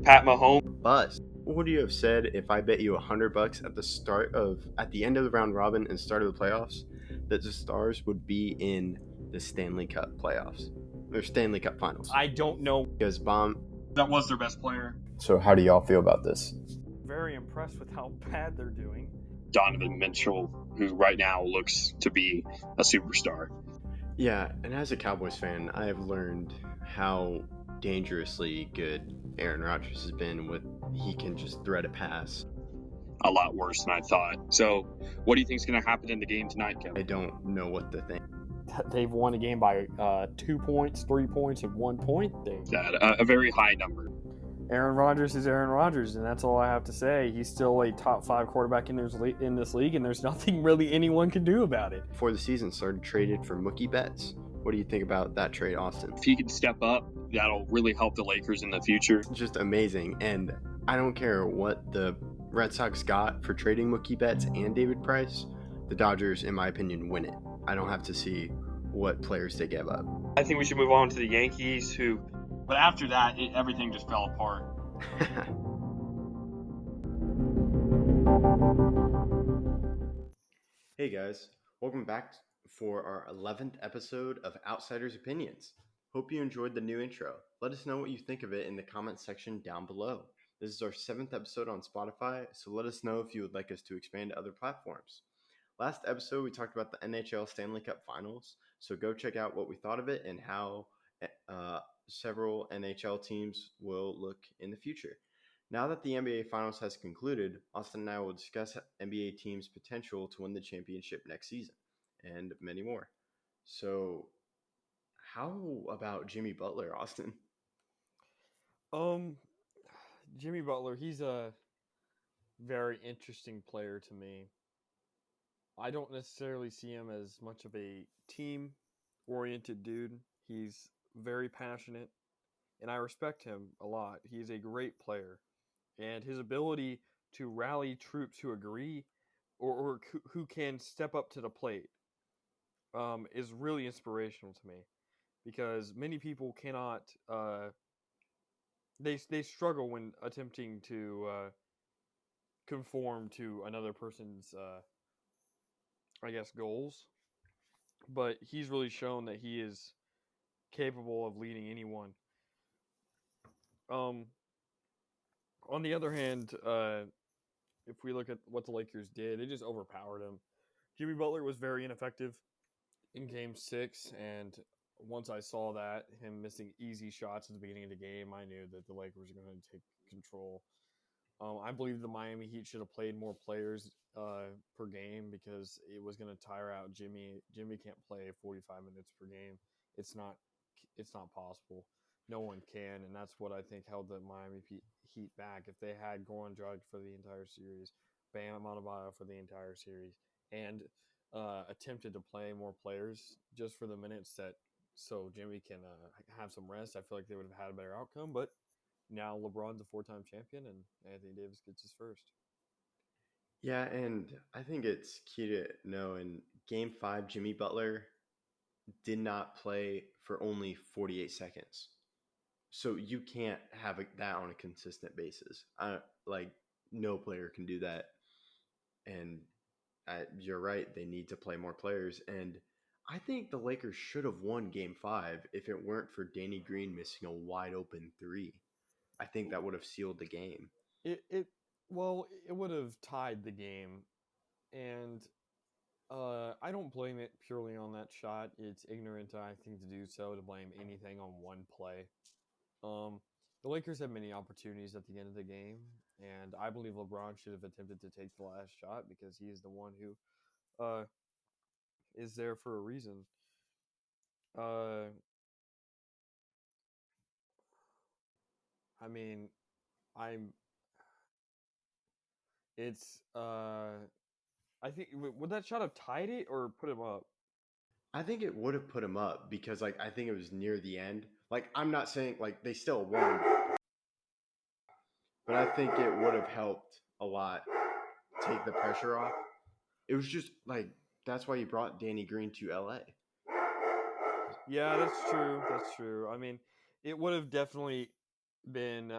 Pat Mahomes. Bust. What would you have said if I bet you $100 at the end of the round robin and start of the playoffs that the Stars would be in the Stanley Cup playoffs or Stanley Cup finals? I don't know. Because Bomb. That was their best player. So how do y'all feel about this? Very impressed with how bad they're doing. Donovan Mitchell, who right now looks to be a superstar. Yeah, and as a Cowboys fan, I have learned how dangerously good Aaron Rodgers has been with he can just thread a pass. A lot worse than I thought. So, what do you think is going to happen in the game tonight, Kevin? I don't know what to think. They've won a game by 2 points, 3 points, and 1 point. A very high number. Aaron Rodgers is Aaron Rodgers, and that's all I have to say. He's still a top 5 quarterback in this league, and there's nothing really anyone can do about it. Before the season started, traded for Mookie Betts. What do you think about that trade, Austin? If he can step up, that'll really help the Lakers in the future. Just amazing, and I don't care what the Red Sox got for trading Mookie Betts and David Price. The Dodgers, in my opinion, win it. I don't have to see what players they gave up. I think we should move on to the Yankees, who... But after that, everything just fell apart. Hey guys, welcome back for our 11th episode of Outsiders Opinions. Hope you enjoyed the new intro. Let us know what you think of it in the comments section down below. This is our 7th episode on Spotify, so let us know if you would like us to expand to other platforms. Last episode, we talked about the NHL Stanley Cup Finals, so go check out what we thought of it and how several NHL teams will look in the future. Now that the NBA Finals has concluded, Austin and I will discuss NBA teams' potential to win the championship next season, and many more. So, how about Jimmy Butler, Austin? Jimmy Butler, he's a very interesting player to me. I don't necessarily see him as much of a team-oriented dude. He's very passionate, and I respect him a lot. He's a great player, and his ability to rally troops who agree or who can step up to the plate is really inspirational to me, because many people cannot they struggle when attempting to conform to another person's goals, but he's really shown that he is capable of leading anyone. On the other hand, if we look at what the Lakers did, they just overpowered him. Jimmy Butler was very ineffective in Game 6, and once I saw that, him missing easy shots at the beginning of the game, I knew that the Lakers were going to take control. I believe the Miami Heat should have played more players per game, because it was going to tire out Jimmy. Jimmy can't play 45 minutes per game. It's not possible. No one can, and that's what I think held the Miami Heat back. If they had Goran Dragic for the entire series, Bam Adebayo for the entire series, and attempted to play more players just for the minutes so Jimmy can have some rest, I feel like they would have had a better outcome. But now LeBron's a 4-time champion, and Anthony Davis gets his first. Yeah, and I think it's key to know in Game 5, Jimmy Butler did not play for only 48 seconds. So you can't have that on a consistent basis. No player can do that. And you're right, they need to play more players. And I think the Lakers should have won Game 5 if it weren't for Danny Green missing a wide open 3. I think that would have sealed the game. It would have tied the game, and I don't blame it purely on that shot. It's ignorant, I think, to do so, to blame anything on one play. The Lakers had many opportunities at the end of the game, and I believe LeBron should have attempted to take the last shot, because he is the one who is there for a reason. I mean, I'm. It's. I think would that shot have tied it or put him up? I think it would have put him up, because I think it was near the end. I'm not saying they still won, but I think it would have helped a lot take the pressure off. It was just that's why you brought Danny Green to LA. Yeah, that's true. That's true. I mean, it would have definitely been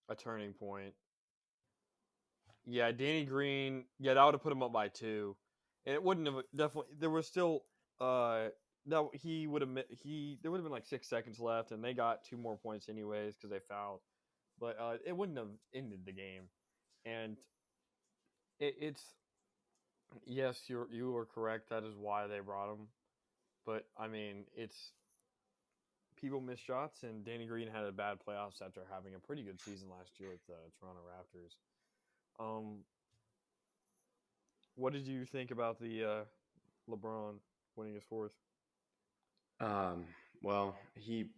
a turning point. Yeah, Danny Green. Yeah, that would have put him up by 2, and it wouldn't have definitely. There was still no. He would have there would have been like 6 seconds left, and they got 2 more points anyways because they fouled. But it wouldn't have ended the game, and it's yes, you are correct. That is why they brought him. But I mean, it's people miss shots, and Danny Green had a bad playoffs after having a pretty good season last year with the Toronto Raptors. Um, what did you think about the LeBron winning his fourth? Um, well, he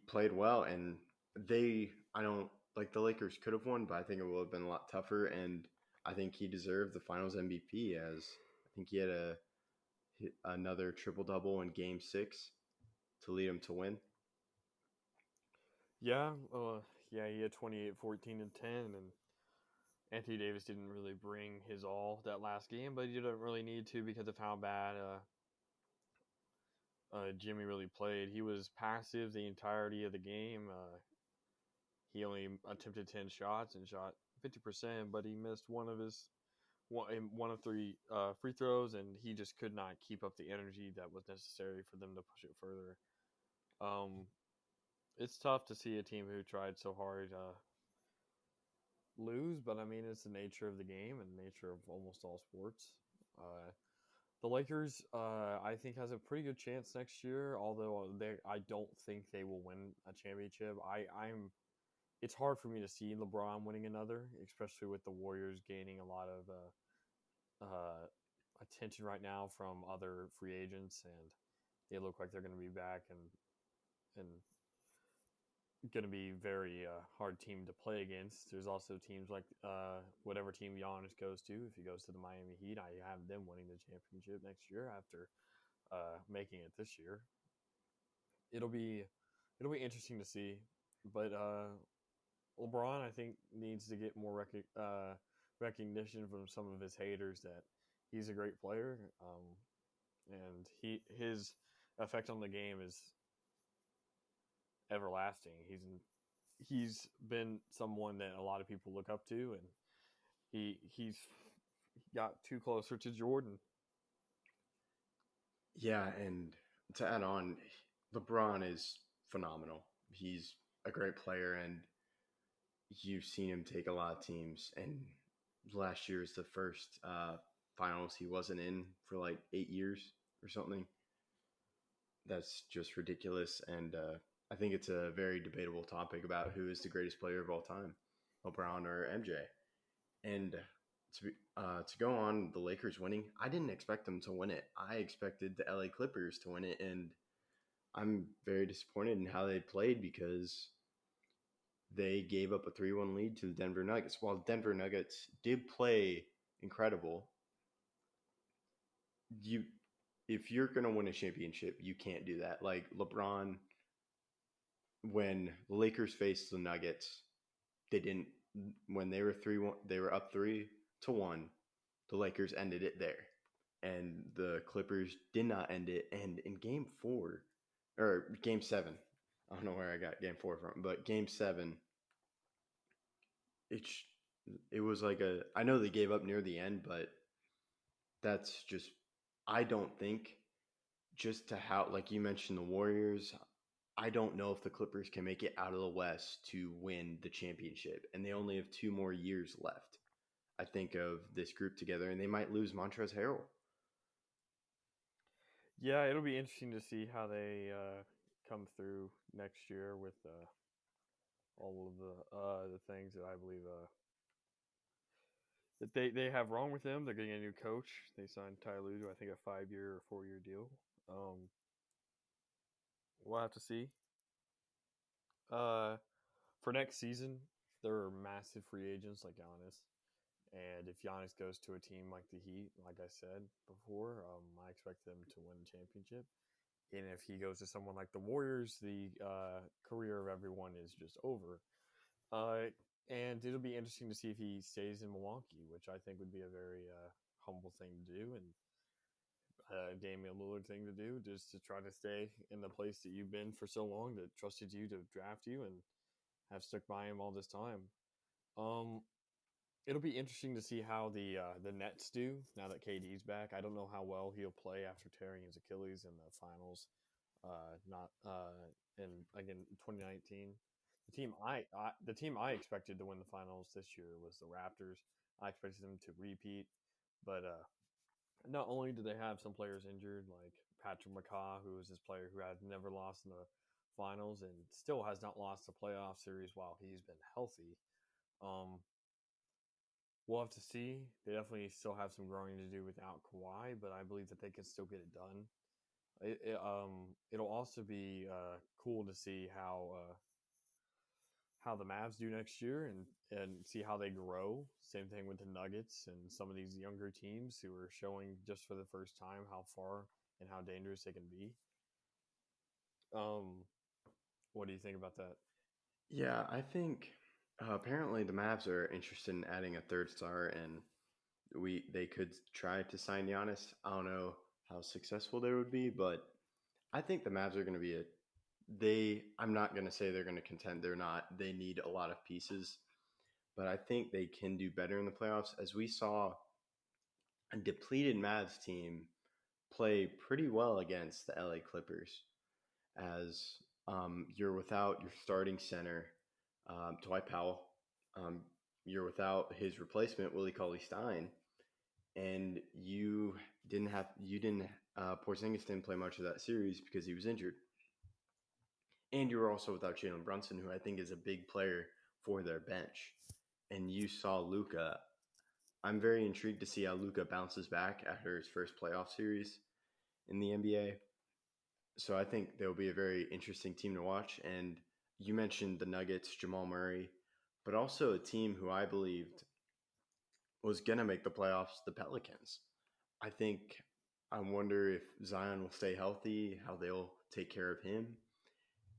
played well, and I don't like the Lakers could have won, but I think it would have been a lot tougher. And I think he deserved the Finals MVP, as I think he had another triple double in Game 6 to lead him to win. Yeah, yeah, he had 28, 14, and 10, and Anthony Davis didn't really bring his all that last game, but he didn't really need to because of how bad Jimmy really played. He was passive the entirety of the game. He only attempted 10 shots and shot 50%, but he missed one of 3 free throws, and he just could not keep up the energy that was necessary for them to push it further. Um, it's tough to see a team who tried so hard lose, but I mean it's the nature of the game and the nature of almost all sports. The Lakers, I think, has a pretty good chance next year. Although I don't think they will win a championship. I'm. It's hard for me to see LeBron winning another, especially with the Warriors gaining a lot of attention right now from other free agents, and they look like they're going to be back and going to be very hard team to play against. There's also teams like whatever team Giannis goes to. If he goes to the Miami Heat, I have them winning the championship next year after making it this year. It'll be interesting to see, but LeBron I think needs to get more recognition from some of his haters that he's a great player, and his effect on the game is everlasting. He's been someone that a lot of people look up to, and he's got too closer to Jordan. Yeah, and to add on, LeBron is phenomenal. He's a great player, and you've seen him take a lot of teams. And last year is the first finals he wasn't in for like 8 years or something. That's just ridiculous. And I think it's a very debatable topic about who is the greatest player of all time, LeBron or MJ. And to go on the Lakers winning, I didn't expect them to win it. I expected the LA Clippers to win it, and I'm very disappointed in how they played because they gave up a 3-1 lead to the Denver Nuggets. While Denver Nuggets did play incredible, you if you're going to win a championship, you can't do that. Like LeBron, when the Lakers faced the Nuggets, they didn't when they were 3-1, they were up 3-1. The Lakers ended it there. And the Clippers did not end it. And in game 4 or game 7, I don't know where I got game 4 from, but game 7, it it was like I know they gave up near the end, but that's just I don't think just to how like you mentioned the Warriors, I don't know if the Clippers can make it out of the West to win the championship, and they only have 2 more years left. I think of this group together, and they might lose Montrezl Harrell. Yeah, it'll be interesting to see how they come through next year with all of the things that I believe that they have wrong with them. They're getting a new coach. They signed Ty Lue to I think a 5-year or 4-year deal. We'll have to see. For next season, there are massive free agents like Giannis. And if Giannis goes to a team like the Heat, like I said before, I expect them to win the championship. And if he goes to someone like the Warriors, the career of everyone is just over. And it'll be interesting to see if he stays in Milwaukee, which I think would be a very humble thing to do, and Damian Lillard thing to do, just to try to stay in the place that you've been for so long, that trusted you to draft you and have stuck by him all this time. Um, it'll be interesting to see how the Nets do now that KD's back. I don't know how well he'll play after tearing his Achilles in the finals. Not in again 2019. The team I expected to win the finals this year was the Raptors. I expected them to repeat, but not only do they have some players injured, like Patrick McCaw, who is this player who had never lost in the finals and still has not lost a playoff series while he's been healthy. Um, we'll have to see. They definitely still have some growing to do without Kawhi, but I believe that they can still get it done. It'll also be cool to see how the Mavs do next year and see how they grow. Same thing with the Nuggets and some of these younger teams who are showing just for the first time how far and how dangerous they can be. What do you think about that? Yeah, I think apparently the Mavs are interested in adding a third star, and they could try to sign Giannis. I don't know how successful they would be, but I think the Mavs are going to be I'm not going to say they're going to contend. They're not. They need a lot of pieces, but I think they can do better in the playoffs. As we saw a depleted Mavs team play pretty well against the LA Clippers, as you're without your starting center, Dwight Powell. Um, you're without his replacement, Willie Cauley-Stein, and you didn't Porzingis didn't play much of that series because he was injured. And you were also without Jalen Brunson, who I think is a big player for their bench. And you saw Luka. I'm very intrigued to see how Luka bounces back after his first playoff series in the NBA. So I think they'll be a very interesting team to watch. And you mentioned the Nuggets, Jamal Murray, but also a team who I believed was going to make the playoffs, the Pelicans. I wonder if Zion will stay healthy, how they'll take care of him.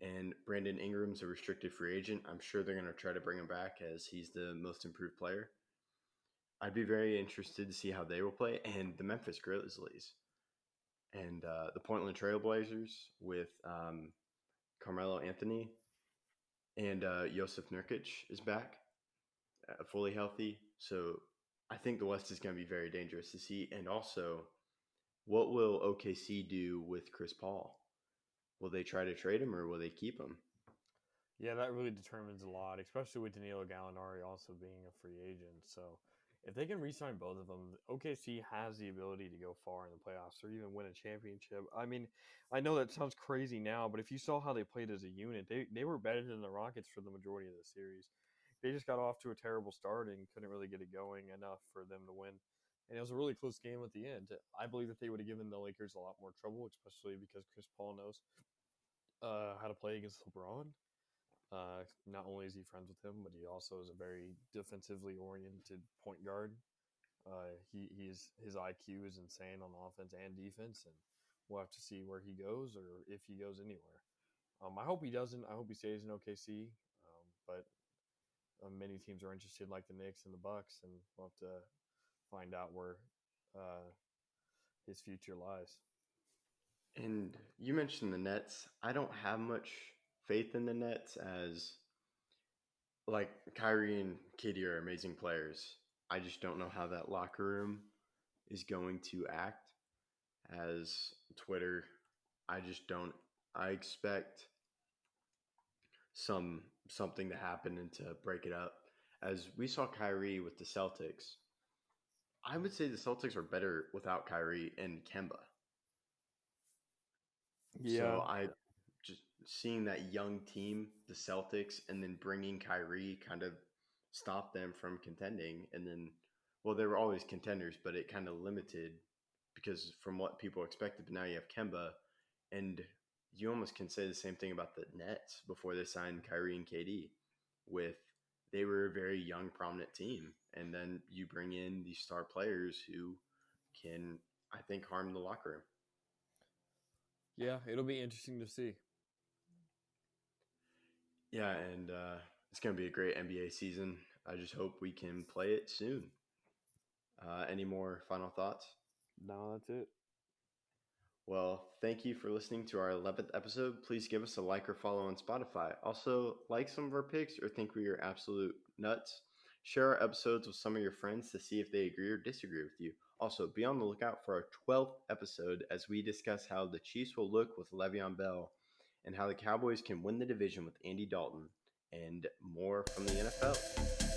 And Brandon Ingram's a restricted free agent. I'm sure they're going to try to bring him back as he's the most improved player. I'd be very interested to see how they will play. And the Memphis Grizzlies and the Portland Trailblazers with Carmelo Anthony and Josef Nurkic is back, fully healthy. So I think the West is going to be very dangerous to see. And also, what will OKC do with Chris Paul? Will they try to trade him or will they keep him? Yeah, that really determines a lot, especially with Danilo Gallinari also being a free agent. So if they can re-sign both of them, OKC has the ability to go far in the playoffs or even win a championship. I mean, I know that sounds crazy now, but if you saw how they played as a unit, they were better than the Rockets for the majority of the series. They just got off to a terrible start and couldn't really get it going enough for them to win. And it was a really close game at the end. I believe that they would have given the Lakers a lot more trouble, especially because Chris Paul knows how to play against LeBron. Not only is he friends with him, but he also is a very defensively oriented point guard. His IQ is insane on offense and defense, and we'll have to see where he goes or if he goes anywhere. I hope he doesn't. I hope he stays in OKC. But many teams are interested, like the Knicks and the Bucks, and we'll have to find out where uh, his future lies. And you mentioned the Nets. I don't have much faith in the Nets as like Kyrie and KD are amazing players. I just don't know how that locker room is going to act as Twitter. I just don't I expect something to happen and to break it up. As we saw Kyrie with the Celtics, I would say the Celtics are better without Kyrie and Kemba. Yeah, So I just seeing that young team, the Celtics, and then bringing Kyrie kind of stopped them from contending. And then, well, they were always contenders, but it kind of limited because from what people expected. But now you have Kemba, and you almost can say the same thing about the Nets before they signed Kyrie and KD. With they were a very young, prominent team, and then you bring in these star players who can, I think, harm the locker room. yeah, it'll be interesting to see. Yeah, and it's going to be a great NBA season. I just hope we can play it soon. Any more final thoughts? No, that's it. Well, thank you for listening to our 11th episode. Please give us a like or follow on Spotify. Also, like some of our picks or think we are absolute nuts. Share our episodes with some of your friends to see if they agree or disagree with you. Also, be on the lookout for our 12th episode as we discuss how the Chiefs will look with Le'Veon Bell and how the Cowboys can win the division with Andy Dalton and more from the NFL.